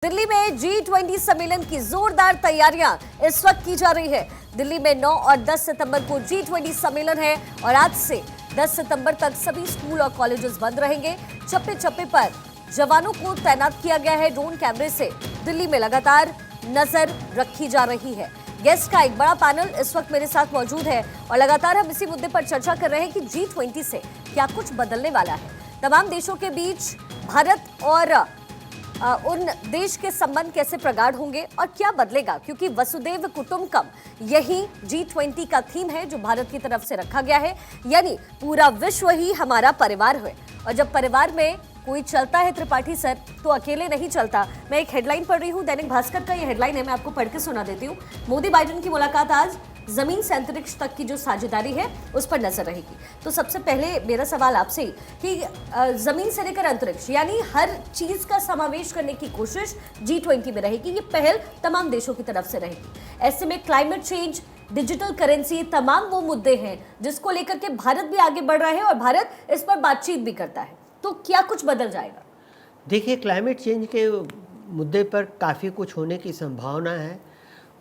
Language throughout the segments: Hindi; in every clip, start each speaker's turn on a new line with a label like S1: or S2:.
S1: दिल्ली में G20 सम्मेलन की जोरदार तैयारियां इस वक्त की जा रही है। दिल्ली में 9 और 10 सितंबर को G20 सम्मेलन है और आज से 10 सितंबर तक सभी स्कूल और कॉलेजेस बंद रहेंगे। चप्पे चप्पे पर जवानों को तैनात किया गया है। ड्रोन कैमरे से दिल्ली में लगातार नजर रखी जा रही है। गेस्ट का एक बड़ा पैनल इस वक्त मेरे साथ मौजूद है और लगातार हम इसी मुद्दे पर चर्चा कर रहे हैं कि G20 से क्या कुछ बदलने वाला है। तमाम देशों के बीच भारत और उन देश के संबंध कैसे प्रगाढ़ होंगे और क्या बदलेगा, क्योंकि वसुदैव कुटुंबकम यही G20 का थीम है जो भारत की तरफ से रखा गया है, यानी पूरा विश्व ही हमारा परिवार है। और जब परिवार में कोई चलता है त्रिपाठी सर, तो अकेले नहीं चलता। मैं एक हेडलाइन पढ़ रही हूँ, दैनिक भास्कर का ये हेडलाइन है, मैं आपको पढ़ के सुना देती हूँ। मोदी बाइडेन की मुलाकात आज, जमीन से अंतरिक्ष तक की जो साझेदारी है उस पर नजर रहेगी। तो सबसे पहले मेरा सवाल आपसे कि जमीन से लेकर अंतरिक्ष यानी हर चीज का समावेश करने की कोशिश G20 में रहेगी। ये पहल तमाम देशों की तरफ से रहेगी। ऐसे में क्लाइमेट चेंज, डिजिटल करेंसी, तमाम वो मुद्दे हैं जिसको लेकर के भारत भी आगे बढ़ रहा है और भारत इस पर बातचीत भी करता है। तो क्या कुछ बदल जाएगा?
S2: देखिए, क्लाइमेट चेंज के मुद्दे पर काफ़ी कुछ होने की संभावना है।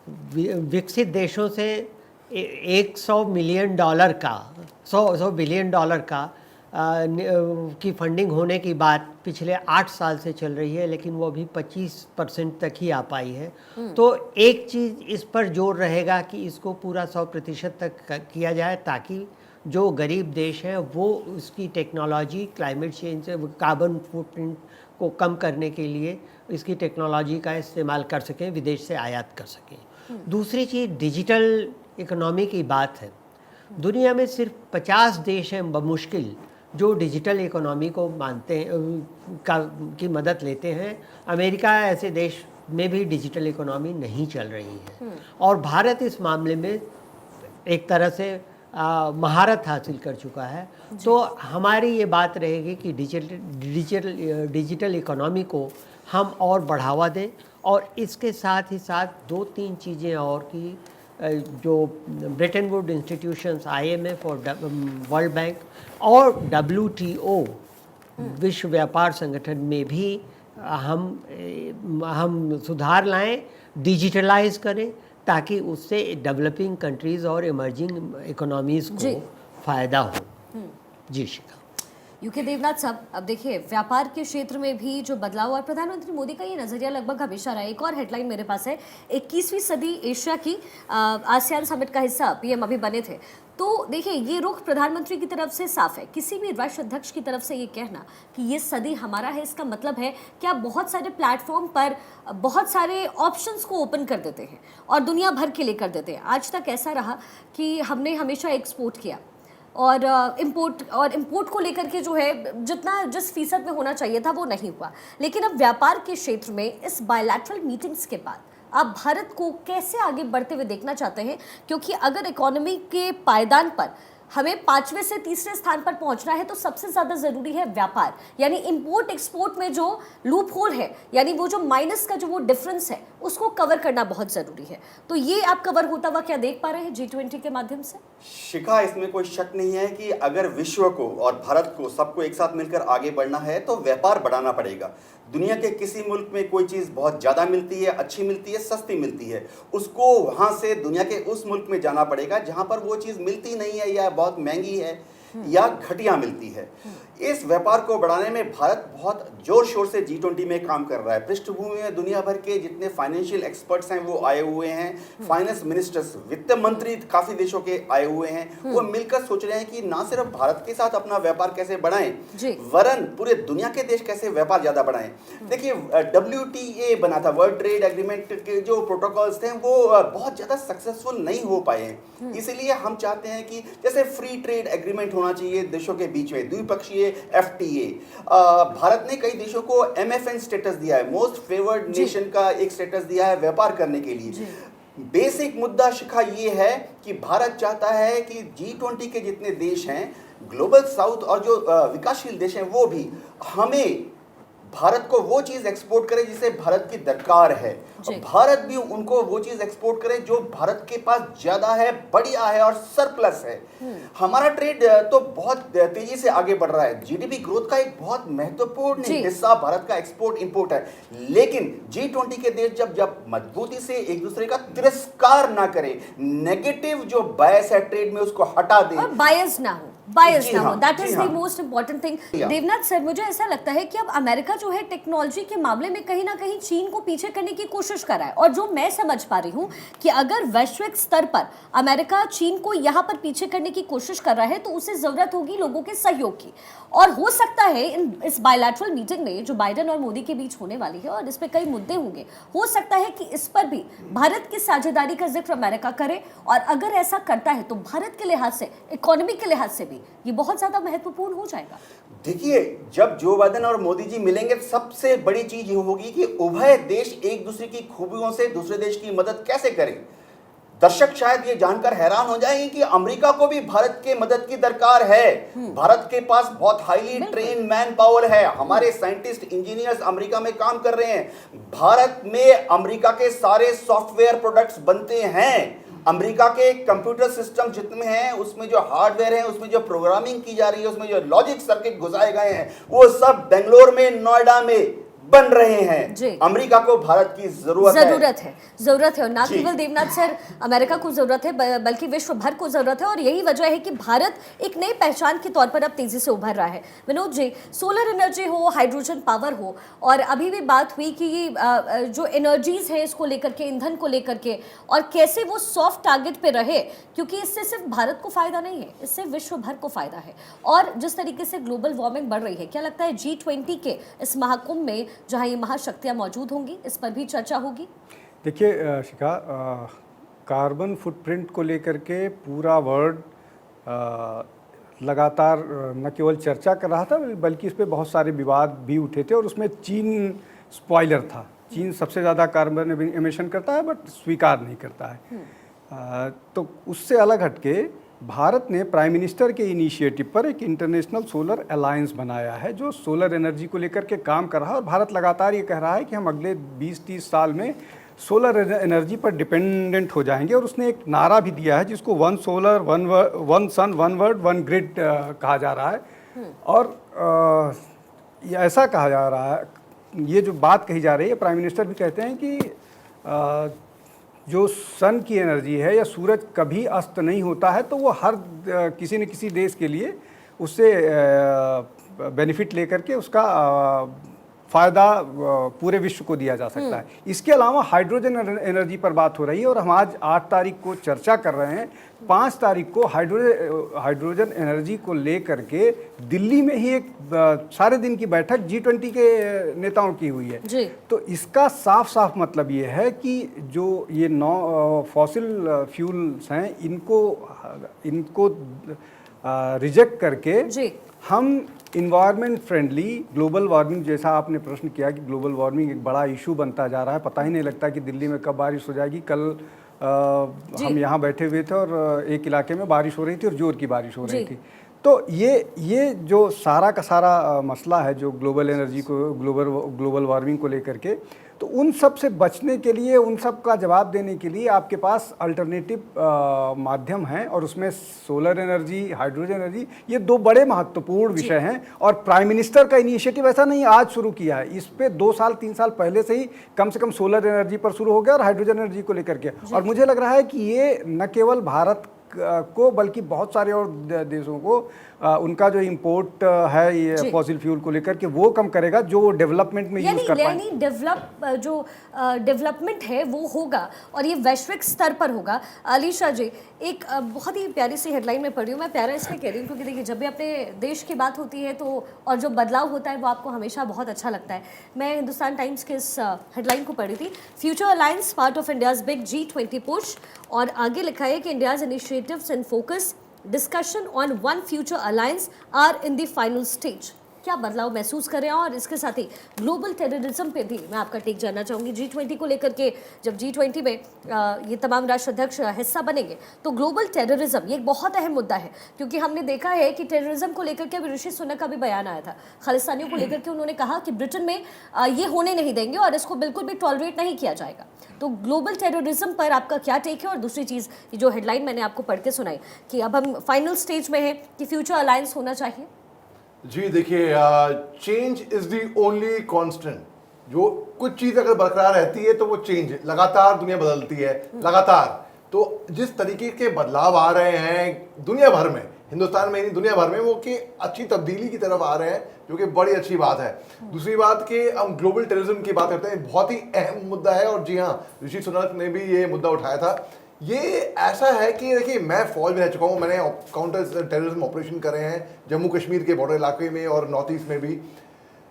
S2: विकसित देशों से 100 मिलियन डॉलर का 100 बिलियन डॉलर का की फंडिंग होने की बात पिछले 8 साल से चल रही है, लेकिन वो अभी 25% तक ही आ पाई है। तो एक चीज़ इस पर जोर रहेगा कि इसको पूरा 100% तक किया जाए, ताकि जो गरीब देश हैं वो उसकी टेक्नोलॉजी, क्लाइमेट चेंज से कार्बन फुटप्रिंट को कम करने के लिए इसकी टेक्नोलॉजी का इस्तेमाल कर सकें, विदेश से आयात कर सकें। दूसरी चीज़ डिजिटल इकोनॉमी की बात है। दुनिया में सिर्फ 50 देश हैं बमुश्किल जो डिजिटल इकोनॉमी को मानते हैं, की मदद लेते हैं। अमेरिका ऐसे देश में भी डिजिटल इकोनॉमी नहीं चल रही है और भारत इस मामले में एक तरह से महारत हासिल कर चुका है। तो हमारी ये बात रहेगी कि डिजिटल इकोनॉमी को हम और बढ़ावा दें और इसके साथ ही साथ 2-3 चीज़ें और की, जो ब्रेटन वुड इंस्टीट्यूशंस, IMF और वर्ल्ड बैंक और WTO विश्व व्यापार संगठन में भी हम सुधार लाएं, डिजिटलाइज करें, ताकि उससे डेवलपिंग कंट्रीज़ और इमर्जिंग इकोनॉमीज़ को फ़ायदा हो। जी शिखा।
S1: यूके देवनाथ साहब, अब देखिए व्यापार के क्षेत्र में भी जो बदलाव और प्रधानमंत्री मोदी का ये नजरिया लगभग हमेशा रहा है। एक और हेडलाइन मेरे पास है, 21वीं सदी एशिया की, आसियान समिट का हिस्सा PM अभी बने थे। तो देखिए ये रुख प्रधानमंत्री की तरफ से साफ है। किसी भी राष्ट्र अध्यक्ष की तरफ से ये कहना कि ये सदी हमारा है, इसका मतलब है कि आप बहुत सारे प्लेटफॉर्म पर बहुत सारे ऑप्शंस को ओपन कर देते हैं और दुनिया भर के लिए कर देते हैं। आज तक ऐसा रहा कि हमने हमेशा एक्सपोर्ट किया और इंपोर्ट को लेकर के जो है जिस फीसद में होना चाहिए था वो नहीं हुआ। लेकिन अब व्यापार के क्षेत्र में इस बायलैटरल मीटिंग्स के बाद आप भारत को कैसे आगे बढ़ते हुए देखना चाहते हैं? क्योंकि अगर इकोनॉमी के पायदान पर हमें 5वें से 3रे स्थान पर पहुंचना है तो सबसे ज़्यादा ज़रूरी है व्यापार, यानी इंपोर्ट एक्सपोर्ट में जो लूप होल है, यानी वो जो माइनस का जो वो डिफरेंस है उसको कवर करना बहुत ज़रूरी है। तो ये आप कवर होता हुआ क्या देख पा रहे हैं G20 के माध्यम से?
S3: शिखा, इसमें कोई शक नहीं है कि अगर विश्व को और भारत को सबको एक साथ मिलकर आगे बढ़ना है तो व्यापार बढ़ाना पड़ेगा। दुनिया के किसी मुल्क में कोई चीज़ बहुत ज़्यादा मिलती है, अच्छी मिलती है, सस्ती मिलती है, उसको वहाँ से दुनिया के उस मुल्क में जाना पड़ेगा जहाँ पर वो चीज़ मिलती नहीं है या बहुत महंगी है या घटिया मिलती है। इस व्यापार को बढ़ाने में भारत बहुत जोर शोर से G20 में काम कर रहा है। पृष्ठभूमि में दुनिया भर के जितने फाइनेंशियल एक्सपर्ट्स हैं वो आए हुए हैं। फाइनेंस मिनिस्टर्स, वित्त मंत्री काफ़ी देशों के आए हुए हैं। वो मिलकर सोच रहे हैं कि ना सिर्फ भारत के साथ अपना व्यापार कैसे बढ़ाएं, वरन पूरे दुनिया के देश कैसे व्यापार ज़्यादा बढ़ाएं। देखिए, WTA बना था, वर्ल्ड ट्रेड एग्रीमेंट के जो प्रोटोकॉल्स थे वो बहुत ज़्यादा सक्सेसफुल नहीं हो पाए हैं। इसीलिए हम चाहते हैं कि जैसे फ्री ट्रेड एग्रीमेंट होना चाहिए देशों के बीच में, द्विपक्षीय FTA। भारत ने कई देशों को MFN स्टेटस दिया है, मोस्ट फेवर्ड नेशन का एक स्टेटस दिया है व्यापार करने के लिए। बेसिक मुद्दा शिखा ये है कि भारत चाहता है कि G20 के जितने देश हैं, ग्लोबल साउथ और जो विकासशील देश हैं, वो भी हमें भारत को वो चीज एक्सपोर्ट करे जिसे भारत की दरकार है,
S1: जी।
S3: भारत भी उनको वो चीज एक्सपोर्ट करे जो भारत के पास ज्यादा है, बढ़िया है और सरप्लस है। हमारा ट्रेड तो बहुत तेजी से आगे बढ़ रहा है, जीडीपी ग्रोथ का एक बहुत महत्वपूर्ण
S1: जी।
S3: हिस्सा भारत का एक्सपोर्ट इंपोर्ट है। लेकिन G20 के देश जब मजबूती से एक दूसरे का तिरस्कार ना करे, नेगेटिव जो बायस है ट्रेड में उसको हटा दे
S1: और बायस ना हो, बायस
S3: जी
S1: ना हो,
S3: हाँ,
S1: दैट
S3: जी
S1: इज द
S3: हाँ।
S1: Most important thing.
S3: या।
S1: देवनाथ सर, मुझे ऐसा लगता है कि अब अमेरिका जो है टेक्नोलॉजी के मामले में कहीं ना कहीं चीन को पीछे करने की कोशिश कर रहा है, और जो मैं समझ पा रही हूँ कि अगर वैश्विक स्तर पर अमेरिका चीन को यहाँ पर पीछे करने की कोशिश कर रहा है तो उसे जरूरत होगी लोगों के सहयोग की, और हो सकता है इस बायलैटरल मीटिंग में जो बाइडेन और मोदी के बीच होने वाली है और इस पे कई मुद्दे होंगे, हो सकता है कि इस पर भी भारत की साझेदारी का जिक्र अमेरिका करे, और अगर ऐसा करता है तो भारत के लिहाज से, इकोनॉमी के लिहाज से भी ये बहुत ज्यादा महत्वपूर्ण हो जाएगा।
S3: देखिए, जब जो बाइडेन और मोदी जी मिलेंगे सबसे बड़ी चीज ये होगी कि उभय देश एक दूसरे की खूबियों से दूसरे देश की मदद कैसे करें। दर्शक शायद ये जानकर हैरान हो जाएंगे कि अमेरिका को भी भारत के मदद की दरकार है। भारत के पास बहुत हाईली ट्रेन मैन पावर है, हमारे साइंटिस्ट इंजीनियर्स अमेरिका में काम कर रहे हैं। भारत में अमेरिका के सारे सॉफ्टवेयर प्रोडक्ट्स बनते हैं। अमेरिका के कंप्यूटर सिस्टम जितने हैं उसमें जो हार्डवेयर है, उसमें जो प्रोग्रामिंग की जा रही है, उसमें जो लॉजिक सर्किट घुसाए गए हैं, वो सब बेंगलोर में, नोएडा में बन रहे हैं। अमेरिका को भारत की जरूरत
S1: है, और ना केवल देवनाथ सर अमेरिका को जरूरत है बल्कि विश्व भर को जरूरत है, और यही वजह है कि भारत एक नई पहचान के तौर पर अब तेजी से उभर रहा है। विनोद जी, सोलर एनर्जी हो, हाइड्रोजन पावर हो, और अभी भी बात हुई कि जो एनर्जीज है इसको लेकर के, ईंधन को लेकर के, और कैसे वो सॉफ्ट टारगेट पे रहे, क्योंकि इससे सिर्फ भारत को फायदा नहीं है, इससे विश्व भर को फायदा है। और जिस तरीके से ग्लोबल वार्मिंग बढ़ रही है, क्या लगता है G20 के इस महाकुंभ में जहां ये महाशक्तियां मौजूद होंगी, इस पर भी चर्चा होगी?
S4: देखिए शिखा, कार्बन फुटप्रिंट को लेकर के पूरा वर्ल्ड लगातार न केवल चर्चा कर रहा था बल्कि इस पे बहुत सारे विवाद भी उठे थे, और उसमें चीन स्पॉइलर था। चीन सबसे ज़्यादा कार्बन एमिशन करता है बट स्वीकार नहीं करता है। तो उससे अलग हटके भारत ने प्राइम मिनिस्टर के इनिशिएटिव पर एक इंटरनेशनल सोलर अलायंस बनाया है जो सोलर एनर्जी को लेकर के काम कर रहा है, और भारत लगातार ये कह रहा है कि हम अगले 20-30 साल में सोलर एनर्जी पर डिपेंडेंट हो जाएंगे। और उसने एक नारा भी दिया है जिसको one solar one sun one world one grid कहा जा रहा है। और ये ऐसा कहा जा रहा है, ये जो बात कही जा रही है, प्राइम मिनिस्टर भी कहते हैं कि जो सन की एनर्जी है या सूरज कभी अस्त नहीं होता है, तो वो हर किसी न किसी देश के लिए उससे बेनिफिट लेकर के उसका फ़ायदा पूरे विश्व को दिया जा सकता है। इसके अलावा हाइड्रोजन एनर्जी पर बात हो रही है, और हम आज 8 तारीख को चर्चा कर रहे हैं। 5 तारीख को हाइड्रोजन एनर्जी को लेकर के दिल्ली में ही एक सारे दिन की बैठक G20 के नेताओं की हुई है
S1: जी।
S4: तो इसका साफ साफ मतलब ये है कि जो ये फॉसिल फ्यूल्स हैं इनको रिजेक्ट करके
S1: जी।
S4: हम इन्वायरमेंट फ्रेंडली, ग्लोबल वार्मिंग, जैसा आपने प्रश्न किया कि ग्लोबल वार्मिंग एक बड़ा इशू बनता जा रहा है, पता ही नहीं लगता कि दिल्ली में कब बारिश हो जाएगी। कल हम यहाँ बैठे हुए थे और एक इलाके में बारिश हो रही थी और जोर की बारिश हो रही थी। तो ये जो सारा का सारा मसला है जो ग्लोबल एनर्जी को, ग्लोबल वार्मिंग को लेकर के, तो उन सब से बचने के लिए, उन सब का जवाब देने के लिए आपके पास अल्टरनेटिव माध्यम हैं, और उसमें सोलर एनर्जी, हाइड्रोजन एनर्जी, ये 2 बड़े महत्वपूर्ण विषय हैं। और प्राइम मिनिस्टर का इनिशिएटिव ऐसा नहीं आज शुरू किया है, इस पे 2 साल 3 साल पहले से ही कम से कम सोलर एनर्जी पर शुरू हो गया और हाइड्रोजन एनर्जी को लेकर के। और मुझे लग रहा है कि ये न केवल भारत को बल्कि बहुत सारे और देशों को उनका जो इंपोर्ट है ये फॉसिल फ्यूल को लेकर के वो कम करेगा, जो डेवलपमेंट में यूज कर पाए।
S1: यानी डेवलपमेंट है वो होगा, और ये वैश्विक स्तर पर होगा। अलीशा जी, एक बहुत ही प्यारी सी हेडलाइन में पढ़ी हूँ, मैं प्यारा इसलिए कह रही हूँ क्योंकि देखिए जब भी अपने देश की बात होती है तो और जो बदलाव होता है वो आपको हमेशा बहुत अच्छा लगता है। मैं हिंदुस्तान टाइम्स के इस हेडलाइन को पढ़ी थी, future alliance part of India's big G20 push, और आगे लिखा है कि India's initiatives in focus, discussion on one future alliance are in the final stage. क्या बदलाव महसूस कर रहे हैं? और इसके साथ ही ग्लोबल टेररिज्म पे भी मैं आपका टेक जानना चाहूँगी। G20 को लेकर के जब G20 में ये तमाम राष्ट्राध्यक्ष हिस्सा बनेंगे तो ग्लोबल टेररिज्म ये एक बहुत अहम मुद्दा है, क्योंकि हमने देखा है कि टेररिज्म को लेकर के अभी ऋषि सुनक का भी बयान आया था। खालिस्तानियों को लेकर के उन्होंने कहा कि ब्रिटेन में ये होने नहीं देंगे और इसको बिल्कुल भी टॉलरेट नहीं किया जाएगा। तो ग्लोबल टेररिज्म पर आपका क्या टेक है? और दूसरी चीज़, ये जो हेडलाइन मैंने आपको पढ़ के सुनाई कि अब हम फाइनल स्टेज में हैं कि फ्यूचर अलायंस होना चाहिए।
S5: जी देखिए, change is the only constant. जो कुछ चीज़ अगर बरकरार रहती है तो वो चेंज, लगातार दुनिया बदलती है लगातार। तो जिस तरीके के बदलाव आ रहे हैं दुनिया भर में, हिंदुस्तान में नहीं दुनिया भर में, वो कि अच्छी तब्दीली की तरफ आ रहे हैं, जो कि बड़ी अच्छी बात है। दूसरी बात कि हम ग्लोबल टेररिज्म की बात करते हैं, बहुत ही अहम मुद्दा है। और जी हाँ, ऋषि सुनक ने भी ये मुद्दा उठाया था। ये ऐसा है कि देखिए, मैं फौज में रह चुका हूँ, मैंने काउंटर टेररिज्म ऑपरेशन करे हैं जम्मू कश्मीर के बॉर्डर इलाके में और नॉर्थ ईस्ट में भी।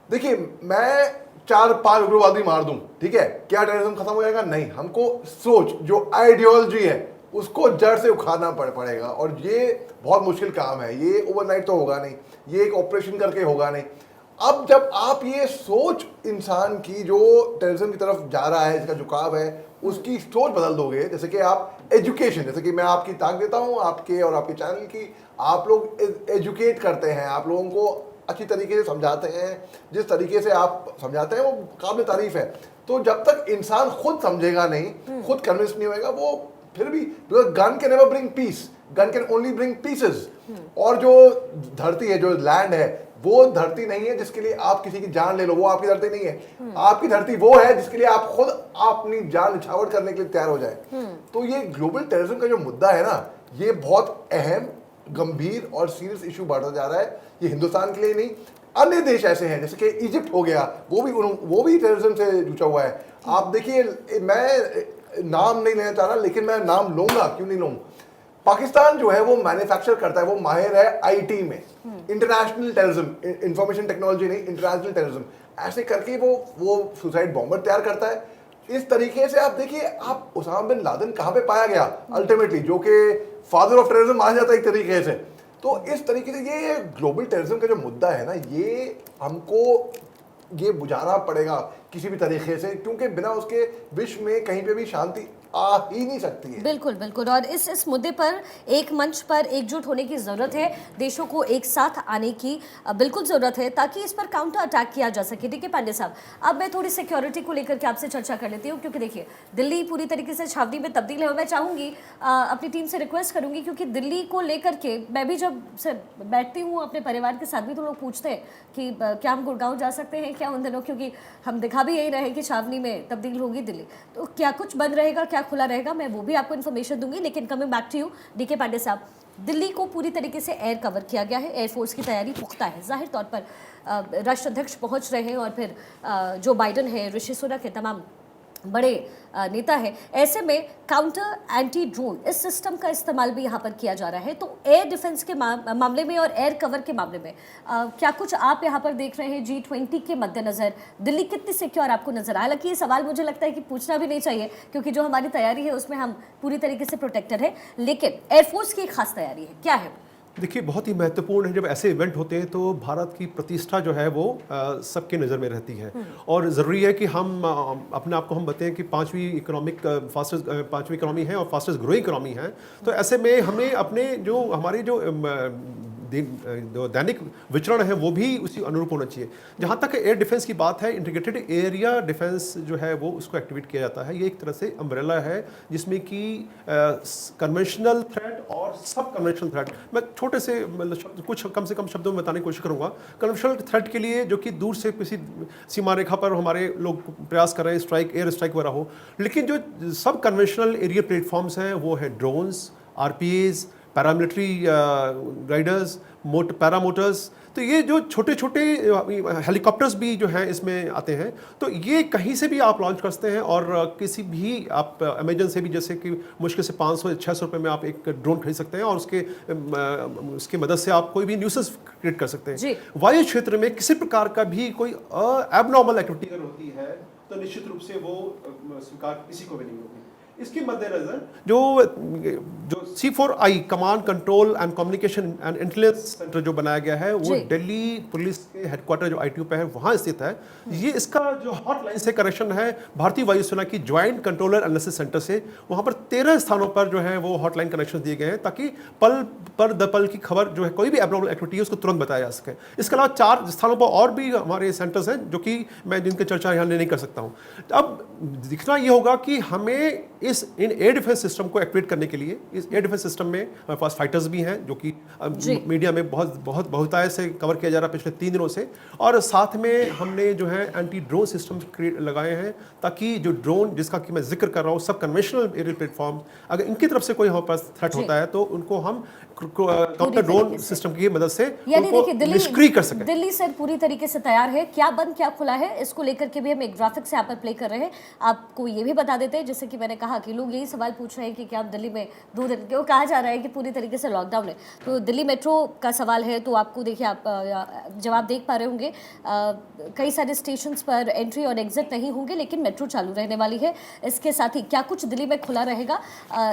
S5: देखिए, मैं 4-5 उग्रवादी मार दूं, ठीक है, क्या टेररिज्म खत्म हो जाएगा? नहीं। हमको सोच, जो आइडियोलॉजी है, उसको जड़ से उखाड़ना पड़ेगा। और ये बहुत मुश्किल काम है, ये ओवरनाइट तो होगा नहीं, ये एक ऑपरेशन करके होगा नहीं। अब जब आप ये सोच इंसान की जो टेररिज्म की तरफ जा रहा है, इसका झुकाव है, उसकी सोच बदल दोगे, जैसे कि आप एजुकेशन, जैसे कि मैं आपकी ताक देता हूँ आपके और आपके चैनल की, आप लोग एजुकेट करते हैं, आप लोगों को अच्छी तरीके से समझाते हैं, जिस तरीके से आप समझाते हैं वो काबिल तारीफ है। तो जब तक इंसान खुद समझेगा नहीं, खुद कन्विंस नहीं होएगा, वो फिर भी, gun can never bring peace, gun can only bring pieces. और जो धरती है, जो लैंड है, वो धरती नहीं है जिसके लिए आप किसी की जान ले लो, वो आपकी धरती नहीं है। आपकी धरती वो है जिसके लिए आप खुद अपनी जान निछावर करने के लिए तैयार हो जाए। तो ये ग्लोबल टेररिज्म का जो मुद्दा है ना, ये बहुत अहम, गंभीर और सीरियस इशू बढ़ता जा रहा है। ये हिंदुस्तान के लिए नहीं, अन्य देश ऐसे हैं जैसे कि इजिप्ट हो गया, वो भी टेररिज्म से जुड़ा हुआ है। आप देखिए, मैं नाम नहीं लेना चाह रहा, लेकिन मैं नाम लूंगा, क्यों नहीं लूंगा। पाकिस्तान जो है वो मैन्युफैक्चर करता है, वो माहिर है आईटी में, इंटरनेशनल टेररिज्म, इंफॉर्मेशन टेक्नोलॉजी नहीं, इंटरनेशनल टेररिज्म। ऐसे करके वो सुसाइड बॉम्बर तैयार करता है। इस तरीके से आप देखिए, आप उसामा बिन लादेन कहाँ पे पाया गया अल्टीमेटली, जो कि फादर ऑफ टेररिज्म माना जाता है एक तरीके से। तो इस तरीके से ये ग्लोबल टेररिज्म का जो मुद्दा है ना, ये हमको ये बुझाना पड़ेगा किसी भी तरीके से, क्योंकि बिना उसके विश्व में कहीं पे भी शांति आ ही नहीं सकती है।
S1: बिल्कुल बिल्कुल। और इस मुद्दे पर एक मंच पर एकजुट होने की ज़रूरत है, देशों को एक साथ आने की बिल्कुल ज़रूरत है, ताकि इस पर काउंटर अटैक किया जा सके। ठीक है पांडे साहब, अब मैं थोड़ी सिक्योरिटी को लेकर के आपसे चर्चा कर लेती हूँ, क्योंकि देखिए, दिल्ली पूरी तरीके से छावनी में तब्दील है। और मैं चाहूँगी, अपनी टीम से रिक्वेस्ट करूँगी, क्योंकि दिल्ली को लेकर के मैं भी जब से बैठती हूँ अपने परिवार के साथ भी, तो लोग पूछते हैं कि क्या हम गुड़गांव जा सकते हैं क्या उन दिनों, क्योंकि हम दिखा भी यही रहे कि छावनी में तब्दील होगी दिल्ली। तो क्या कुछ बंद रहेगा, क्या खुला रहेगा, मैं वो भी आपको इन्फॉर्मेशन दूंगी। लेकिन coming back to you DK Pandey साहब, दिल्ली को पूरी तरीके से एयर कवर किया गया है, एयरफोर्स की तैयारी पुख्ता है। जाहिर तौर पर राष्ट्राध्यक्ष पहुंच रहे हैं और फिर जो बाइडन है, ऋषि सुनक है, तमाम बड़े नेता है। ऐसे में काउंटर एंटी ड्रोन इस सिस्टम का इस्तेमाल भी यहाँ पर किया जा रहा है। तो एयर डिफेंस के मामले में और एयर कवर के मामले में क्या कुछ आप यहाँ पर देख रहे हैं G20 के मद्देनज़र? दिल्ली कितनी सिक्योर आपको नजर आया? हालांकि ये सवाल मुझे लगता है कि पूछना भी नहीं चाहिए, क्योंकि जो हमारी तैयारी है उसमें हम पूरी तरीके से प्रोटेक्टेड है, लेकिन एयरफोर्स की खास तैयारी है, क्या है?
S6: देखिए, बहुत ही महत्वपूर्ण है। जब ऐसे इवेंट होते हैं तो भारत की प्रतिष्ठा जो है वो सबके नज़र में रहती है, और ज़रूरी है कि हम अपने आप को हम बताएं कि पांचवी इकोनॉमी है और फास्टेस्ट ग्रोइंग इकोनॉमी है। तो ऐसे में हमें अपने जो हमारी जो दैनिक विचरण है वो भी उसी अनुरूप होना चाहिए। जहाँ तक एयर डिफेंस की बात है, इंटीग्रेटेड एरिया डिफेंस जो है वो उसको एक्टिवेट किया जाता है। ये एक तरह से अम्ब्रेला है जिसमें कि कन्वेंशनल थ्रेट और सब कन्वेंशनल थ्रेट, मैं छोटे से मतलब कुछ कम से कम शब्दों में बताने की कोशिश करूँगा। कन्वेंशनल थ्रेट के लिए जो कि दूर से किसी सीमा रेखा पर हमारे लोग प्रयास कर रहे हैं, स्ट्राइक, एयर स्ट्राइक वगैरह हो, लेकिन जो सब कन्वेंशनल एरिया प्लेटफॉर्म्स हैं वो है drones, RPAs, paramilitary Riders, paramotors. तो ये जो छोटे छोटे हेलीकॉप्टर्स भी जो हैं इसमें आते हैं। तो ये कहीं से भी आप लॉन्च कर सकते हैं, और किसी भी आप अमेजन से भी, जैसे कि मुश्किल से 500-600 रुपये में आप एक ड्रोन खरीद सकते हैं, और उसकी मदद से आप कोई भी न्यूसेंस क्रिएट कर सकते हैं। वायु क्षेत्र में किसी प्रकार का भी कोई एबनॉर्मल एक्टिविटी अगर होती है तो निश्चित रूप से वो स्वीकार किसी को भी नहीं होगी। इसके मद्देनजर जो C4I command control and communication and intelligence centre जो बनाया गया है वो
S1: जी।
S6: दिल्ली पुलिस के हेडक्वार्टर जो ITU पे है वहाँ स्थित है। ये इसका जो हॉटलाइन से कनेक्शन है भारतीय वायुसेना की ज्वाइंट कंट्रोलर एनालिसिस सेंटर से, वहाँ पर 13 स्थानों पर जो है वो हॉटलाइन कनेक्शन दिए गए हैं ताकि पल पर द पल की खबर जो है कोई भी एब्नॉर्मल एक्टिविटी है उसको तुरंत बताया जा सके। इसके अलावा 4 स्थानों पर और भी हमारे सेंटर्स हैं जो कि मैं जिनकी चर्चा यहाँ नहीं कर सकता हूँ। अब दिखना ये होगा कि हमें इन एयर डिफेंस सिस्टम को एक्टिवेट करने के लिए, इस एयर डिफेंस सिस्टम में हमारे पास फाइटर्स भी हैं जो कि मीडिया में बहुतायत से कवर किया जा रहा है पिछले 3 दिनों से, और साथ में हमने जो है एंटी ड्रोन सिस्टम लगाए हैं ताकि जो ड्रोन जिसका कि मैं जिक्र कर रहा हूँ सब कन्वेंशनल एरियल प्लेटफॉर्म, अगर इनकी तरफ से कोई हमारे पास थ्रेट होता है तो उनको हम काउंटर ड्रोन सिस्टम की मदद से
S1: यानी देखिए
S6: निष्क्रिय कर सकें।
S1: दिल्ली सर पूरी तरीके से तैयार है। क्या बंद क्या खुला है इसको लेकर के भी हम एक ग्राफिक्स यहाँ पर प्ले कर रहे हैं, आपको ये भी बता देते हैं। जैसे कि मैंने कहा कि लोग यही सवाल पूछ रहे हैं कि क्या दिल्ली में 2 दिन, क्यों कहा जा रहा है कि पूरी तरीके से लॉकडाउन है, तो दिल्ली मेट्रो का सवाल है तो आपको देखिए आप जवाब देख पा रहे होंगे, कई सारे स्टेशन पर एंट्री और एग्जिट नहीं होंगे लेकिन मेट्रो चालू रहने वाली है। इसके साथ ही क्या कुछ दिल्ली में खुला रहेगा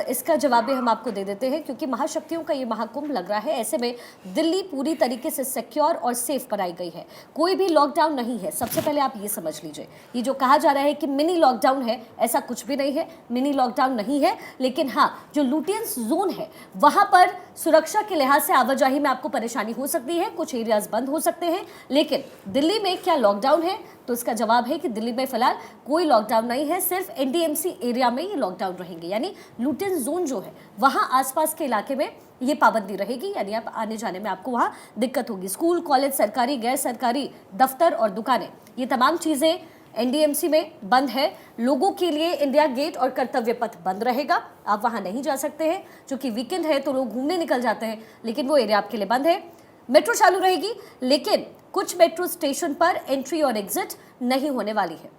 S1: इसका जवाब भी हम आपको दे देते हैं, क्योंकि महाशक्तियों का ये महाकुंभ लग रहा है। ऐसे में दिल्ली पूरी तरीके से सिक्योर और सेफ बनाई गई है, कोई भी लॉकडाउन नहीं है। सबसे पहले आप ये समझ लीजिए, ये जो कहा जा रहा है कि मिनी लॉकडाउन है, ऐसा कुछ भी नहीं है, मिनी लॉकडाउन नहीं है। लेकिन हाँ, जो लुटियंस जोन है वहां पर सुरक्षा के लिहाज से आवाजाही में आपको परेशानी हो सकती है, कुछ एरियाज बंद हो सकते हैं। लेकिन दिल्ली में क्या लॉकडाउन है, तो इसका जवाब है कि दिल्ली में फिलहाल कोई लॉकडाउन नहीं है, सिर्फ NDMC एरिया में ये लॉकडाउन रहेंगे। यानी लुटियंस जोन जो है वहां आसपास के इलाके में ये पाबंदी रहेगी, यानी आप आने जाने में आपको वहां दिक्कत होगी। स्कूल, कॉलेज, सरकारी, गैर सरकारी दफ्तर और दुकानें, ये तमाम चीजें NDMC में बंद है। लोगों के लिए इंडिया गेट और कर्तव्य पथ बंद रहेगा, आप वहां नहीं जा सकते हैं, क्योंकि वीकेंड है तो लोग घूमने निकल जाते हैं, लेकिन वो एरिया आपके लिए बंद है। मेट्रो चालू रहेगी, लेकिन कुछ मेट्रो स्टेशन पर एंट्री और एग्जिट नहीं होने वाली है,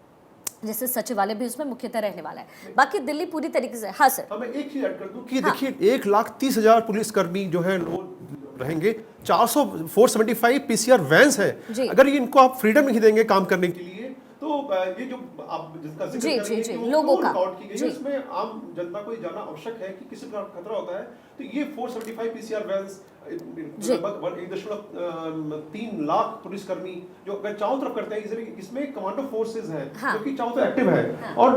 S1: जैसे सचिवालय भी उसमें मुख्यतः रहने वाला है। बाकी दिल्ली पूरी तरीके से, हाँ सर,
S6: मैं एक चीज ऐड कर दूं कि देखिए 1,30,000 पुलिसकर्मी जो है लोग रहेंगे, 475 PCR वैन्स है। अगर इनको आप फ्रीडम नहीं देंगे काम करने के लिए तो ये जो आप जिसका जिक्र कर रहे हैं कि वो
S1: लोगों का
S6: की गई है, उसमें आम जनता को जाना आवश्यक है कि किसी प्रकार का खतरा होता है। तो ये 475 PCR वैन्स लगभग 1.3 लाख पुलिसकर्मी जो अगर चारों तरफ करते हैं, इसमें कमांडो फोर्सेज हैं जो कि चारों तरफ एक्टिव है और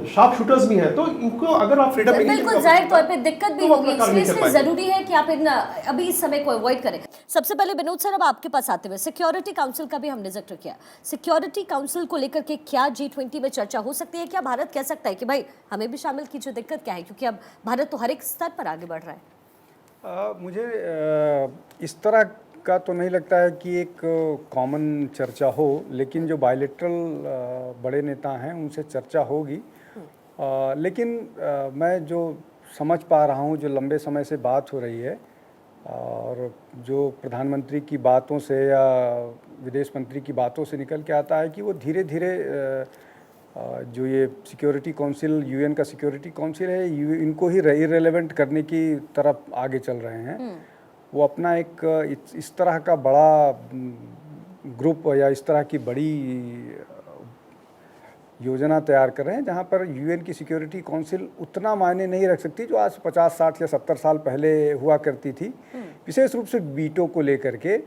S6: शार्प शूटर्स भी हैं। तो इनको अगर आप फ्रीडम नहीं,
S1: बिल्कुल जाहिर तौर पे दिक्कत भी होगी, इसलिए जरूरी है कि आप इन अभी इस समय को अवॉइड करें। सबसे पहले विनोद सर, अब आपके पास आते हुए सिक्योरिटी काउंसिल का भी हमने जिक्र किया। सिक्योरिटी काउंसिल को लेकर के क्या G20 में चर्चा हो सकती है? क्या भारत कह सकता है कि भाई हमें भी शामिल कीजिए? दिक्कत क्या है, क्योंकि अब भारत तो हर एक स्तर पर आगे बढ़ रहा है।
S4: मुझे इस तरह का तो नहीं लगता है कि एक कॉमन चर्चा हो, लेकिन जो बायलैटरल बड़े नेता हैं उनसे चर्चा होगी। लेकिन मैं जो समझ पा रहा हूँ, जो लंबे समय से बात हो रही है और जो प्रधानमंत्री की बातों से या विदेश मंत्री की बातों से निकल के आता है कि वो धीरे धीरे जो ये सिक्योरिटी काउंसिल, UN का सिक्योरिटी काउंसिल है, इनको ही इररिलेवेंट करने की तरफ आगे चल रहे हैं। वो अपना एक इस तरह का बड़ा ग्रुप या इस तरह की बड़ी योजना तैयार कर रहे हैं जहाँ पर UN की सिक्योरिटी काउंसिल उतना मायने नहीं रख सकती जो आज 50, 60 या 70 साल पहले हुआ करती थी। विशेष रूप से वीटो को लेकर के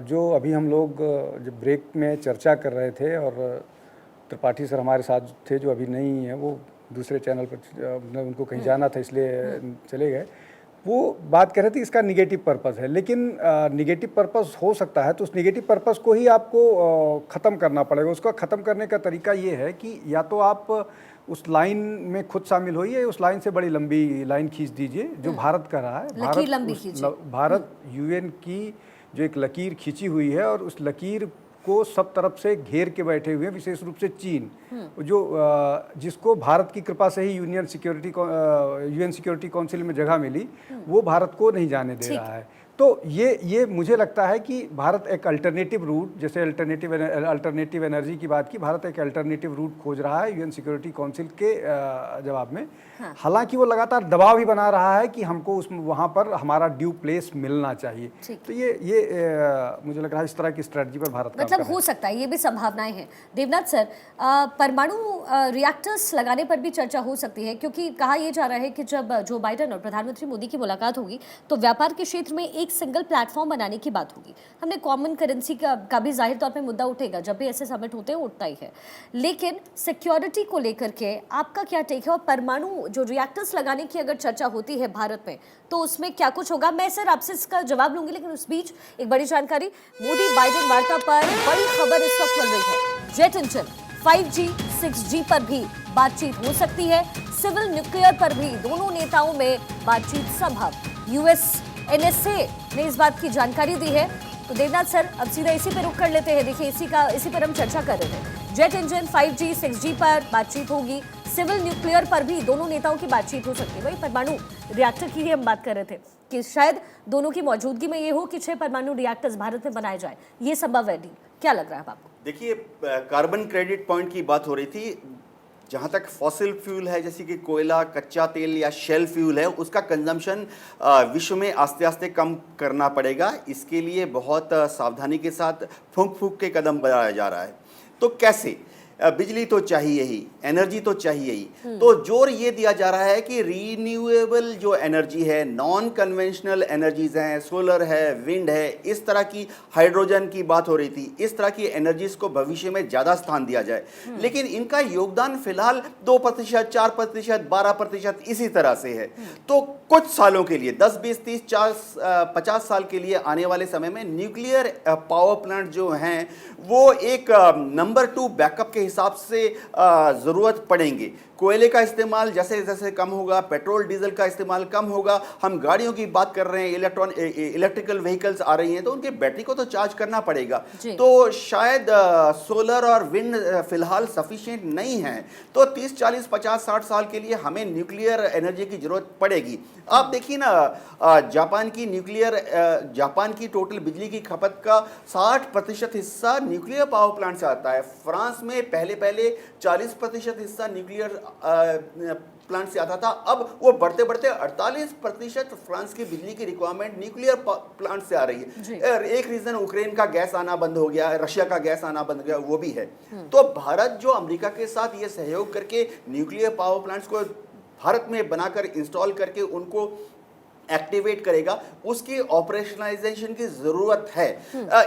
S4: जो अभी हम लोग जब ब्रेक में चर्चा कर रहे थे, और त्रिपाठी सर हमारे साथ थे जो अभी नहीं है, वो दूसरे चैनल पर उनको कहीं जाना था इसलिए चले गए, वो बात कर रहे थे इसका निगेटिव पर्पस है। लेकिन निगेटिव पर्पस हो सकता है तो उस निगेटिव पर्पस को ही आपको ख़त्म करना पड़ेगा। उसको ख़त्म करने का तरीका ये है कि या तो आप उस लाइन में खुद शामिल होइए, उस लाइन से बड़ी लंबी लाइन खींच दीजिए जो भारत कर रहा है। भारत UN की जो एक लकीर खींची हुई है और उस लकीर को सब तरफ से घेर के बैठे हुए हैं, विशेष रूप से चीन, जो जिसको भारत की कृपा से ही UN सिक्योरिटी काउंसिल में जगह मिली, वो भारत को नहीं जाने दे रहा है। तो ये मुझे लगता है कि भारत एक अल्टरनेटिव रूट, जैसे अल्टरनेटिव एनर्जी की बात की, भारत एक अल्टरनेटिव रूट खोज रहा है यूएन सिक्योरिटी काउंसिल के जवाब में। हालांकि वो लगातार दबाव भी बना रहा है कि हमको उस वहाँ पर हमारा ड्यू प्लेस मिलना चाहिए। तो ये मुझे लग रहा है इस तरह की स्ट्रेटजी पर भारत काम कर
S1: मतलब
S4: रहा है।
S1: हो सकता है, ये भी संभावनाएं हैं। देवनाथ सर, परमाणु रिएक्टर्स लगाने पर भी चर्चा हो सकती है, क्योंकि कहा यह जा रहा है कि जब जो बाइडेन और प्रधानमंत्री मोदी की मुलाकात होगी तो व्यापार के क्षेत्र में एक सिंगल प्लेटफॉर्म बनाने की बात होगी। हमने कॉमन करेंसी का भी जाहिर तौर पे मुद्दा उठेगा, जब भी ऐसे समिट होते हैं उठता ही है। लेकिन सिक्योरिटी को लेकर के आपका क्या टेक है, और परमाणु जो रिएक्टर्स लगाने की अगर चर्चा होती है भारत में तो उसमें क्या कुछ होगा? मैं सर आपसे इसका जवाब लूंगी, लेकिन उस बीच एक बड़ी जानकारी, मोदी बाइडेन वार्ता पर बड़ी खबर इस वक्त मिल रही है। जेट इंजन, 5G 6G पर भी बातचीत हो सकती है, सिविल न्यूक्लियर पर भी दोनों नेताओं में बातचीत संभव। यूएस NSA ने इस बात की जानकारी दी है। तो देवनाथ सर, अब सीधा इसी पे रुक कर लेते हैं। देखिए इसी पर हम चर्चा कर रहे थे। जेट इंजन, 5G 6G पर बातचीत होगी, सिविल न्यूक्लियर पर भी दोनों नेताओं की बातचीत हो सकती है। वही परमाणु रिएक्टर की ही हम बात कर रहे थे कि शायद दोनों की मौजूदगी में ये हो कि 6 परमाणु रिएक्टर्स भारत में बनाए जाए। ये संभव है नहीं? क्या लग रहा है आपको?
S3: देखिए, कार्बन क्रेडिट पॉइंट की बात हो रही थी। जहाँ तक फॉसिल फ्यूल है, जैसे कि कोयला, कच्चा तेल या शेल फ्यूल है, उसका कंजम्पशन विश्व में आस्ते आस्ते कम करना पड़ेगा। इसके लिए बहुत सावधानी के साथ फूंक फूंक के कदम बढ़ाया जा रहा है। तो कैसे? बिजली तो चाहिए ही, एनर्जी तो चाहिए ही। तो जोर ये दिया जा रहा है कि रीन्यूएबल जो एनर्जी है, नॉन कन्वेंशनल एनर्जीज हैं, सोलर है, विंड है, इस तरह की, हाइड्रोजन की बात हो रही थी, इस तरह की एनर्जीज को भविष्य में ज़्यादा स्थान दिया जाए। लेकिन इनका योगदान फिलहाल 2%, 4%, 12% इसी तरह से है। तो कुछ सालों के लिए, 10, 20, 30, 40, 50 साल के लिए आने वाले समय में न्यूक्लियर पावर प्लांट जो हैं वो एक नंबर 2 बैकअप के हिसाब से ज़रूरत पड़ेंगे। कोयले का इस्तेमाल जैसे जैसे कम होगा, पेट्रोल डीजल का इस्तेमाल कम होगा। हम गाड़ियों की बात कर रहे हैं, इलेक्ट्रिकल व्हीकल्स आ रही हैं, तो उनके बैटरी को तो चार्ज करना पड़ेगा। तो शायद सोलर और विंड फिलहाल सफिशिएंट नहीं है। तो 30, 40, 50, 60 साल के लिए हमें न्यूक्लियर एनर्जी की जरूरत पड़ेगी। आप देखिए ना, जापान की टोटल बिजली की खपत का 60% हिस्सा न्यूक्लियर पावर प्लांट से आता है। फ्रांस में पहले 40% हिस्सा न्यूक्लियर प्लांट से आता था। अब वो बढ़ते बढ़ते 48% फ्रांस की बिजली की रिक्वायरमेंट न्यूक्लियर प्लांट से आ रही है। एक रीजन यूक्रेन का गैस आना बंद हो गया, रशिया का गैस आना बंद हो गया, वो भी है। तो भारत जो अमेरिका के साथ ये सहयोग करके न्यूक्लियर पावर प्लांट्स को भारत में बनाकर इंस्टॉल करके उनको एक्टिवेट करेगा, उसकी ऑपरेशनलाइजेशन की जरूरत है।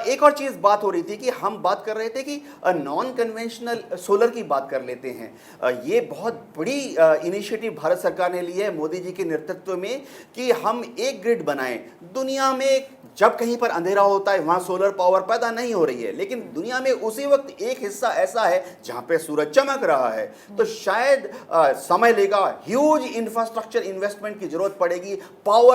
S3: एक और चीज बात हो रही थी कि हम बात कर रहे थे कि नॉन कन्वेंशनल सोलर की बात कर लेते हैं। ये बहुत बड़ी इनिशिएटिव भारत सरकार ने ली है मोदी जी के नेतृत्व में कि हम एक ग्रिड बनाएं। दुनिया में जब कहीं पर अंधेरा होता है वहां सोलर पावर पैदा नहीं हो रही है, लेकिन दुनिया में उसी वक्त एक हिस्सा ऐसा है जहां पे सूरज चमक रहा है। तो शायद समय लेगा, ह्यूज इंफ्रास्ट्रक्चर इन्वेस्टमेंट की जरूरत पड़ेगी, पावर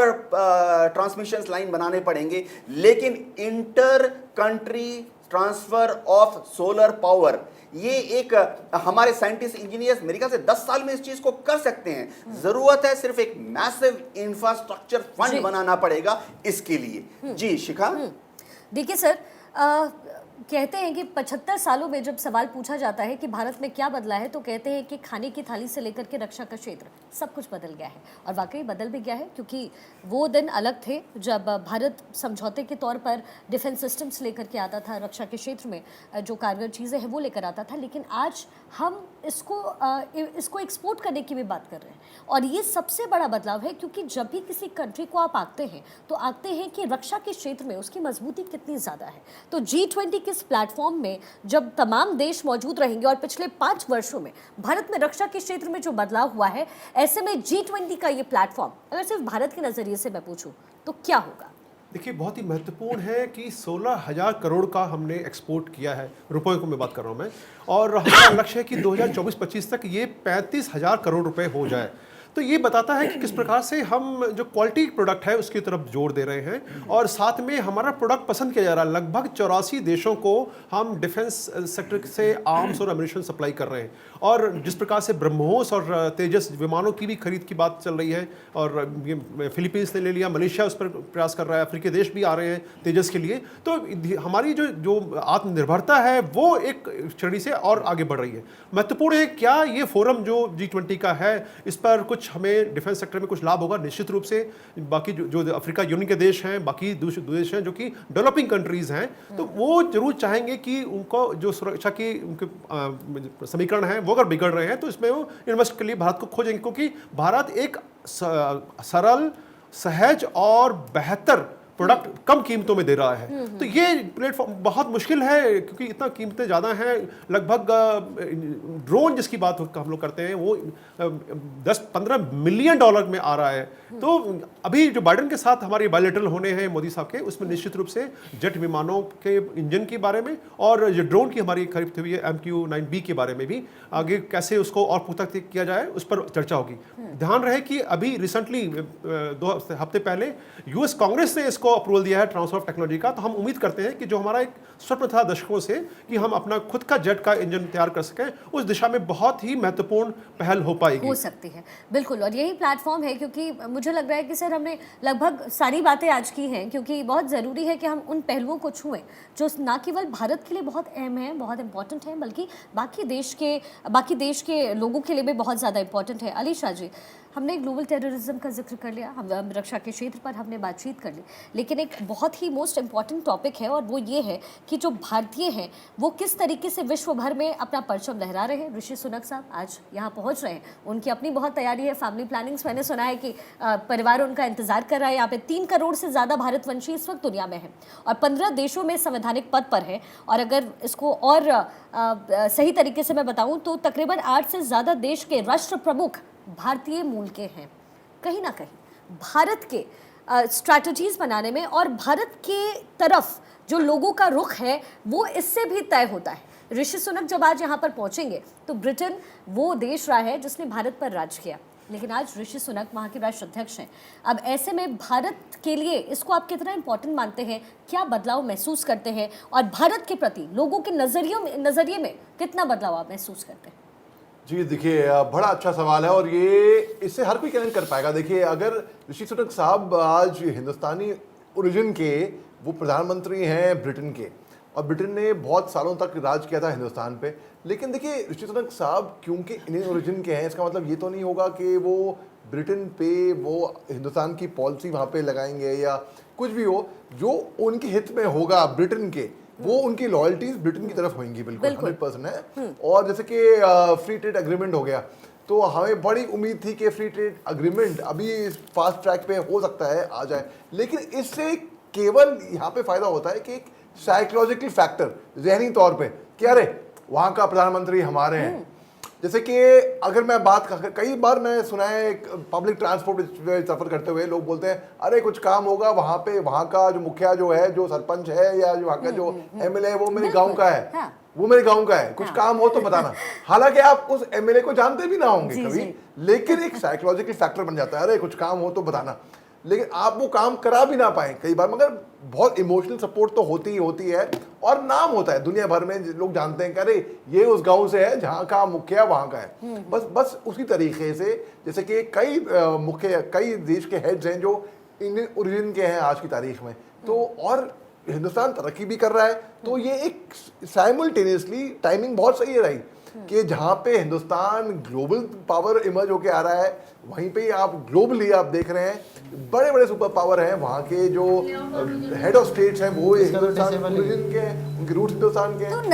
S3: ट्रांसमिशन लाइन बनाने पड़ेंगे, लेकिन inter country transfer of solar power, ये एक हमारे साइंटिस्ट इंजीनियर्स मेरे ख्याल से 10 साल में इस चीज को कर सकते हैं। जरूरत है सिर्फ एक मैसिव इंफ्रास्ट्रक्चर फंड बनाना पड़ेगा इसके लिए। जी शिखा।
S1: देखिए सर, कहते हैं कि 75 सालों में जब सवाल पूछा जाता है कि भारत में क्या बदला है, तो कहते हैं कि खाने की थाली से लेकर के रक्षा का क्षेत्र सब कुछ बदल गया है। और वाकई बदल भी गया है, क्योंकि वो दिन अलग थे जब भारत समझौते के तौर पर डिफेंस सिस्टम्स लेकर के आता था, रक्षा के क्षेत्र में जो कारगर चीज़ें हैं वो लेकर आता था। लेकिन आज हम इसको एक्सपोर्ट करने की भी बात कर रहे हैं, और ये सबसे बड़ा बदलाव है। क्योंकि जब भी किसी कंट्री को आप आते हैं तो आते हैं कि रक्षा के क्षेत्र में उसकी मजबूती कितनी ज़्यादा है। तो G20 के इस प्लेटफॉर्म में जब तमाम देश मौजूद रहेंगे, और पिछले 5 वर्षों में भारत में रक्षा के क्षेत्र में जो बदलाव हुआ है, ऐसे में G20 का ये प्लेटफॉर्म अगर सिर्फ भारत के नज़रिए से मैं पूछूं तो क्या होगा?
S6: देखिए, बहुत ही महत्वपूर्ण है कि 16,000 करोड़ का हमने एक्सपोर्ट किया है, रुपए को मैं बात कर रहा हूँ मैं, और हमारा लक्ष्य है कि 2024-25 तक ये 35,000 करोड़ रुपए हो जाए। तो ये बताता है कि किस प्रकार से हम जो क्वालिटी प्रोडक्ट है उसकी तरफ जोर दे रहे हैं और साथ में हमारा प्रोडक्ट पसंद किया जा रहा है। लगभग 84 देशों को हम डिफेंस सेक्टर से आर्म्स और एम्युनिशन सप्लाई कर रहे हैं और जिस प्रकार से ब्रह्मोस और तेजस विमानों की भी खरीद की बात चल रही है और ये फिलीपींस ने ले लिया, मलेशिया उस पर प्रयास कर रहा है, अफ्रीकी देश भी आ रहे हैं तेजस के लिए। तो हमारी जो आत्मनिर्भरता है वो एक श्रेणी से और आगे बढ़ रही है। महत्वपूर्ण है क्या ये फोरम जो G20 का है इस पर कुछ हमें डिफेंस सेक्टर में कुछ लाभ होगा? निश्चित रूप से बाकी जो अफ्रीका यूनियन के देश हैं, बाकी देश हैं जो कि डेवलपिंग कंट्रीज हैं, तो वो जरूर चाहेंगे कि उनको जो सुरक्षा की उनके समीकरण हैं वो अगर बिगड़ रहे हैं तो इसमें वो इन्वेस्ट के लिए भारत को खोजेंगे, क्योंकि भारत एक सरल, सहज और बेहतर प्रोडक्ट कम कीमतों में दे रहा है। तो ये प्लेटफॉर्म बहुत मुश्किल है क्योंकि इतना कीमतें ज़्यादा हैं। लगभग ड्रोन जिसकी बात हम लोग करते हैं वो 10-15 मिलियन डॉलर में आ रहा है। तो अभी जो बाइडेन के साथ हमारे बायलैटरल होने हैं मोदी साहब के, उसमें निश्चित रूप से जेट विमानों के इंजन के बारे में और जो ड्रोन की हमारी खरीद हुई है MQ-9B के बारे में भी आगे कैसे उसको और पुख्ता किया जाए उस पर चर्चा होगी। ध्यान रहे कि अभी रिसेंटली 2 हफ्ते पहले US कांग्रेस ने इसको अप्रूवल दिया है ट्रांसफर ऑफ टेक्नोलॉजी का। तो हम उम्मीद करते हैं कि जो हमारा एक स्वप्न था दशकों से कि हम अपना खुद का जेट का इंजन तैयार कर सकें, उस दिशा में बहुत ही महत्वपूर्ण पहल हो पाएगी,
S1: हो सकती है। बिल्कुल, और यही प्लेटफॉर्म है क्योंकि मुझे लग रहा है कि सर हमने लगभग सारी बातें आज की हैं, क्योंकि बहुत ज़रूरी है कि हम उन पहलुओं को छुएं जो ना केवल भारत के लिए बहुत अहम है, बहुत इंपॉर्टेंट है, बल्कि बाकी देश के लोगों के लिए भी बहुत ज़्यादा इंपॉर्टेंट है। अली शाह जी, हमने ग्लोबल टेररिज्म का जिक्र कर लिया, हम रक्षा के क्षेत्र पर हमने बातचीत कर ली, लेकिन एक बहुत ही मोस्ट इम्पॉर्टेंट टॉपिक है और वो ये है कि जो भारतीय हैं वो किस तरीके से विश्व भर में अपना परचम लहरा रहे हैं। ऋषि सुनक साहब आज यहाँ पहुँच रहे हैं, उनकी अपनी बहुत तैयारी है, फैमिली प्लानिंग्स, मैंने सुना है कि परिवार उनका इंतजार कर रहा है। यहाँ पे 3 करोड़ से ज़्यादा भारतवंशी इस वक्त दुनिया में है और 15 देशों में संवैधानिक पद पर है। और अगर इसको और सही तरीके से मैं बताऊँ तो तकरीबन 8 से ज़्यादा देश के राष्ट्र प्रमुख भारतीय मूल के हैं। कहीं ना कहीं भारत के स्ट्रैटेजीज बनाने में और भारत के तरफ जो लोगों का रुख है वो इससे भी तय होता है। ऋषि सुनक जब आज यहाँ पर पहुँचेंगे तो ब्रिटेन वो देश रहा है जिसने भारत पर राज किया, लेकिन आज ऋषि सुनक वहाँ के राष्ट्राध्यक्ष हैं। अब ऐसे में भारत के लिए इसको आप कितना इम्पोर्टेंट मानते हैं, क्या बदलाव महसूस करते हैं और भारत के प्रति लोगों के नज़रिए में कितना बदलाव आप महसूस करते हैं?
S5: जी देखिए, बड़ा अच्छा सवाल है और ये इससे हर कोई कनेक्ट कर पाएगा। देखिए, अगर ऋषि सुनक साहब आज हिंदुस्तानी ओरिजिन के वो प्रधानमंत्री हैं ब्रिटेन के, और ब्रिटेन ने बहुत सालों तक राज किया था हिंदुस्तान पे, लेकिन देखिए ऋषि सुनक साहब क्योंकि इंडियन ओरिजिन के हैं इसका मतलब ये तो नहीं होगा कि वो ब्रिटेन पे वो हिंदुस्तान की पॉलिसी वहाँ पे लगाएंगे या कुछ भी हो जो उनके हित में होगा ब्रिटेन के, वो उनकी लॉयल्टीज ब्रिटेन की तरफ होंगी। बिल्कुल 100% है। और जैसे कि फ्री ट्रेड एग्रीमेंट हो गया, तो हमें बड़ी उम्मीद थी कि फ्री ट्रेड एग्रीमेंट अभी फास्ट ट्रैक पे हो सकता है आ जाए, लेकिन इससे केवल यहाँ पे फायदा होता है कि एक साइकोलॉजिकल फैक्टर, जहनी तौर पे कि अरे वहाँ का प्रधानमंत्री हमारे हैं। जैसे कि अगर मैं बात कई बार मैं सुना है पब्लिक ट्रांसपोर्ट सफ़र करते हुए लोग बोलते हैं अरे कुछ काम होगा वहाँ पे, वहाँ का जो मुखिया जो है, जो सरपंच है या वहाँ का जो MLA है वो मेरे गांव का है, वो मेरे गांव का है, कुछ काम हो तो बताना। हालांकि आप उस MLA को जानते भी ना होंगे कभी, लेकिन एक साइकोलॉजिकल फैक्टर बन जाता है, अरे कुछ काम हो तो बताना। लेकिन आप वो काम करा भी ना पाए कई बार, मगर बहुत इमोशनल सपोर्ट तो होती ही होती है और नाम होता है दुनिया भर में, लोग जानते हैं कि अरे ये उस गांव से है जहाँ का मुखिया वहाँ का है। बस उसी तरीके से जैसे कि कई देश के हेड्स हैं जो इंडियन ओरिजिन के हैं आज की तारीख में, तो और हिंदुस्तान तरक्की भी कर रहा है, तो ये एक साइमल्टेनियसली टाइमिंग बहुत सही है रही कि जहाँ पे हिंदुस्तान ग्लोबल पावर इमर्ज होके आ रहा है, वहीं पे आप ग्लोबली आप देख रहे हैं बड़े बड़े सुपर पावर हैं, वहाँ के जो हेड ऑफ स्टेट्स हैं वो हिंदुस्तान के हैं, उनके रूट्स हिंदुस्तान के हैं।
S1: तो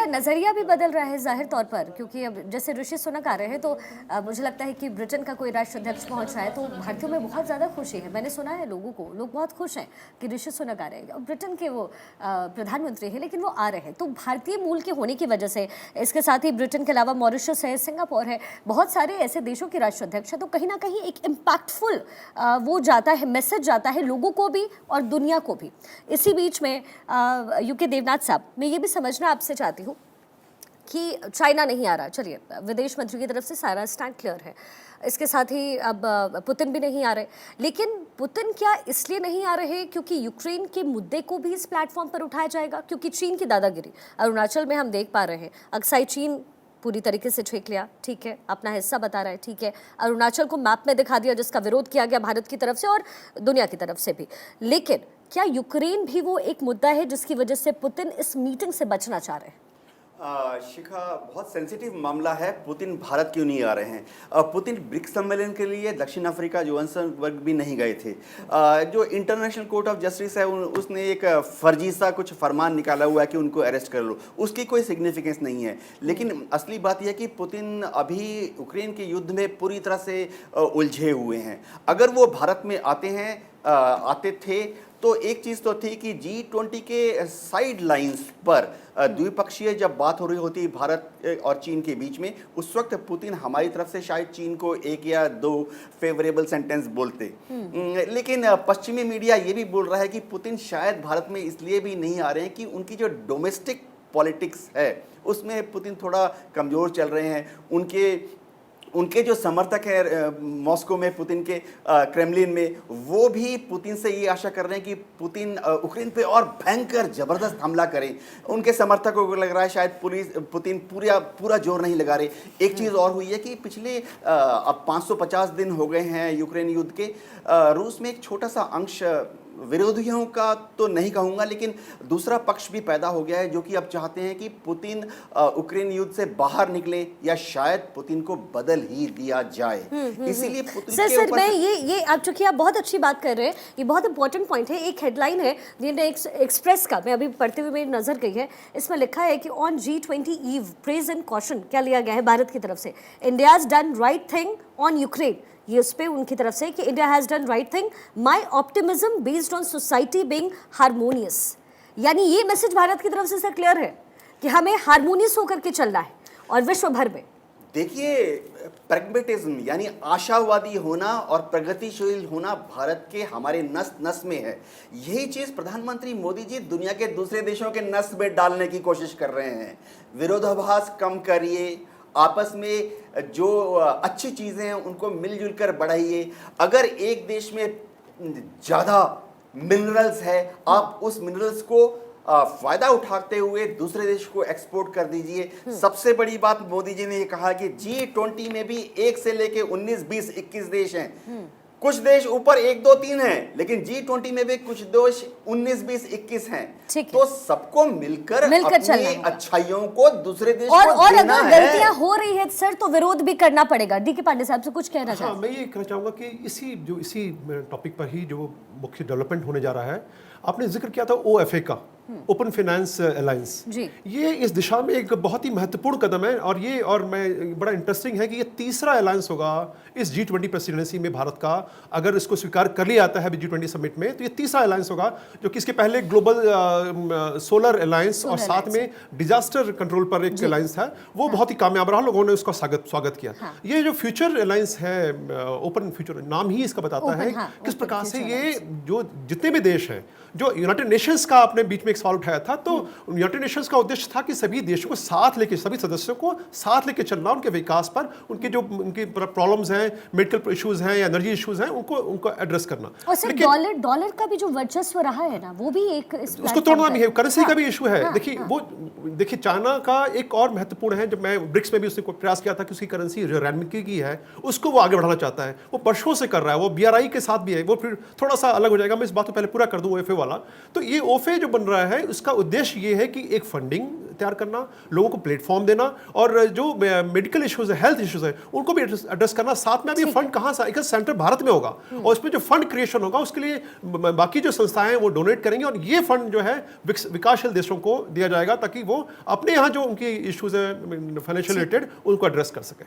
S1: नज़रिया भी बदल रहा है जाहिर तौर पर, क्योंकि अब जैसे ऋषि सुनक आ रहे हैं तो मुझे लगता है कि ब्रिटेन का कोई राष्ट्राध्यक्ष पहुँच रहा है तो भारतीयों में बहुत ज़्यादा खुशी है। मैंने सुना है लोग बहुत खुश हैं कि ऋषि सुनक आ रहे हैं, ब्रिटेन के वो प्रधानमंत्री हैं लेकिन वो आ रहे हैं। तो भारतीय मूल के होने की वजह से, इसके साथ ही ब्रिटेन के अलावा मॉरिशस है, सिंगापुर है, बहुत सारे ऐसे देशों के राष्ट्राध्यक्ष हैं, तो कहीं ना कहीं एक इम्पैक्टफुल वो जाता है, मैसेज जाता है लोगों को भी और दुनिया को भी। इसी बीच में यूके देवनाथ साहब, मैं ये भी समझना आपसे चाहती हूँ, कि चाइना नहीं आ रहा, चलिए विदेश मंत्री की तरफ से सारा स्टैंड क्लियर है, इसके साथ ही अब पुतिन भी नहीं आ रहे, लेकिन पुतिन क्या इसलिए नहीं आ रहे क्योंकि यूक्रेन के मुद्दे को भी इस प्लेटफॉर्म पर उठाया जाएगा? क्योंकि चीन की दादागिरी अरुणाचल में हम देख पा रहे हैं, अक्साई चीन पूरी तरीके से छेक लिया, ठीक है, अपना हिस्सा बता रहा है, ठीक है, अरुणाचल को मैप में दिखा दिया जिसका विरोध किया गया भारत की तरफ से और दुनिया की तरफ से भी, लेकिन क्या यूक्रेन भी वो एक मुद्दा है जिसकी वजह से पुतिन इस मीटिंग से बचना चाह रहे हैं?
S3: शिखा, बहुत सेंसिटिव मामला है। पुतिन भारत क्यों नहीं आ रहे हैं? पुतिन ब्रिक्स सम्मेलन के लिए दक्षिण अफ्रीका जोहान्सबर्ग भी नहीं गए थे। जो इंटरनेशनल कोर्ट ऑफ जस्टिस है उसने एक फर्जी सा कुछ फरमान निकाला हुआ है कि उनको अरेस्ट कर लो, उसकी कोई सिग्निफिकेंस नहीं है। लेकिन असली बात यह है कि पुतिन अभी यूक्रेन के युद्ध में पूरी तरह से उलझे हुए हैं। अगर वो भारत में आते थे तो एक चीज़ तो थी कि G20 के साइड लाइंस पर द्विपक्षीय जब बात हो रही होती भारत और चीन के बीच में, उस वक्त पुतिन हमारी तरफ से शायद चीन को 1 या 2 फेवरेबल सेंटेंस बोलते। लेकिन पश्चिमी मीडिया ये भी बोल रहा है कि पुतिन शायद भारत में इसलिए भी नहीं आ रहे हैं कि उनकी जो डोमेस्टिक पॉलिटिक्स है उसमें पुतिन थोड़ा कमज़ोर चल रहे हैं। उनके जो समर्थक हैं मॉस्को में, पुतिन के क्रेमलिन में, वो भी पुतिन से ये आशा कर रहे हैं कि पुतिन यूक्रेन पे और भयंकर जबरदस्त हमला करें। उनके समर्थकों को लग रहा है शायद पुतिन पूरा जोर नहीं लगा रहे। एक चीज़ और हुई है कि पिछले अब 550 दिन हो गए हैं यूक्रेन युद्ध के, रूस में एक छोटा सा अंश विरोधियों का तो नहीं कहूँगा, लेकिन दूसरा पक्ष भी पैदा हो गया है जो कि अब चाहते हैं कि पुतिन यूक्रेन युद्ध से बाहर निकले या शायद पुतिन को बदल ही दिया जाए। इसीलिए पुतिन के
S1: सर
S3: ऊपर
S1: मैं ये आप चूंकि आप बहुत अच्छी बात कर रहे हैं, ये बहुत इंपॉर्टेंट पॉइंट है। एक हेडलाइन है एक्सप्रेस का, मैं अभी पढ़ते हुए मेरी नजर गई है, इसमें लिखा है कि on G20 eve praise and caution क्या लिया गया है भारत की तरफ से, India's done right thing on Ukraine. ये उस पर उनकी तरफ से कि India has done right thing, my optimism based on society being harmonious. यानी ये मैसेज भारत की तरफ से सर क्लियर है कि हमें हारमोनियस होकर के चलना है और विश्व भर में।
S3: देखिए, प्रैग्मेटिज्म यानी आशावादी होना और प्रगतिशील होना भारत के हमारे नस नस में है। यही चीज़ प्रधानमंत्री मोदी जी दुनिया के दूसरे देशों के नस में डालने की कोशिश कर रहे हैं। विरोधाभास कम करिए, आपस में जो अच्छी चीज़ें हैं उनको मिलजुल कर बढ़ाइए। अगर एक देश में ज़्यादा मिनरल्स है, आप उस मिनरल्स को फ़ायदा उठाते हुए दूसरे देश को एक्सपोर्ट कर दीजिए। सबसे बड़ी बात मोदी जी ने ये कहा कि G20 में भी 1 से लेके 19, 20, 21 देश हैं। कुछ देश ऊपर 1, 2, 3 हैं, लेकिन G20 में भी कुछ देश 19, 20, 21 हैं। तो सबको मिलकर अपनी अच्छाइयों को दूसरे देश को देना है।
S1: अगर गलतियां हो रही है सर तो विरोध भी करना पड़ेगा। डी के पांडे साहब से कुछ कहना चाहते हैं?
S6: मैं ये कहना चाहूँगा कि इसी टॉपिक पर ही जो मुख्य डेवलपमेंट होने जा रहा है, आपने जिक्र किया था OFA का, ओपन फाइनेंस अलायंस। ये इस दिशा में एक बहुत ही महत्वपूर्ण कदम है और मैं बड़ा इंटरेस्टिंग है कि ये तीसरा अलायंस होगा इस G20 प्रेसिडेंसी में भारत का। अगर इसको स्वीकार कर लिया जाता है G20 समिट में तो ये तीसरा अलायंस होगा, जो कि इसके पहले ग्लोबल सोलर अलायंस और साथ में डिजास्टर कंट्रोल पर एक अलायंस है, वो बहुत ही कामयाब रहा, लोगों ने उसका स्वागत किया। ये जो फ्यूचर अलायंस है, ओपन फ्यूचर, नाम ही इसका बताता है किस प्रकार से ये जो जितने भी देश हैं, जो यूनाइटेड नेशंस का आपने बीच में एक सवाल उठाया था, तो यूनाइटेड नेशंस का उद्देश्य था कि सभी देशों को साथ लेके, सभी सदस्यों को साथ लेके चलना, उनके विकास पर, उनकी प्रॉब्लम्स हैं, मेडिकल इश्यूज हैं या एनर्जी इश्यूज हैं, उनको एड्रेस करना।
S1: और सर डॉलर का भी जो वर्चस्व रहा है ना, वो भी एक
S6: उसको तोड़ना भी है, करेंसी का भी इशू है। देखिए चाइना का एक और महत्वपूर्ण है, जब मैं ब्रिक्स में भी उसने प्रयास किया था कि उसकी करेंसी जो रैनमिकी की है उसको वो आगे बढ़ाना चाहता है, वो वर्षों से कर रहा है, वो BRI के साथ भी है, वो फिर थोड़ा सा अलग हो जाएगा, मैं इस बात को पहले पूरा कर दूं। OFA वाला, तो ये OFA जो बन रहा है उसका उद्देश्य ये है कि एक फंडिंग तैयार करना, लोगों को प्लेटफॉर्म देना और जो मेडिकल इश्यूज है, हेल्थ इश्यूज है, उनको भी एड्रेस करना। साथ में अब ये फंड कहाँ से, एक सेंटर भारत में होगा और उसमें जो फंड क्रिएशन होगा उसके लिए बाकी जो संस्थाएं हैं वो डोनेट करेंगे और ये फंड जो है विकासशील देशों को दिया जाएगा ताकि वो अपने यहाँ जो उनकी इश्यूज है फाइनेंशियल रिलेटेड उनको एड्रेस कर सकें।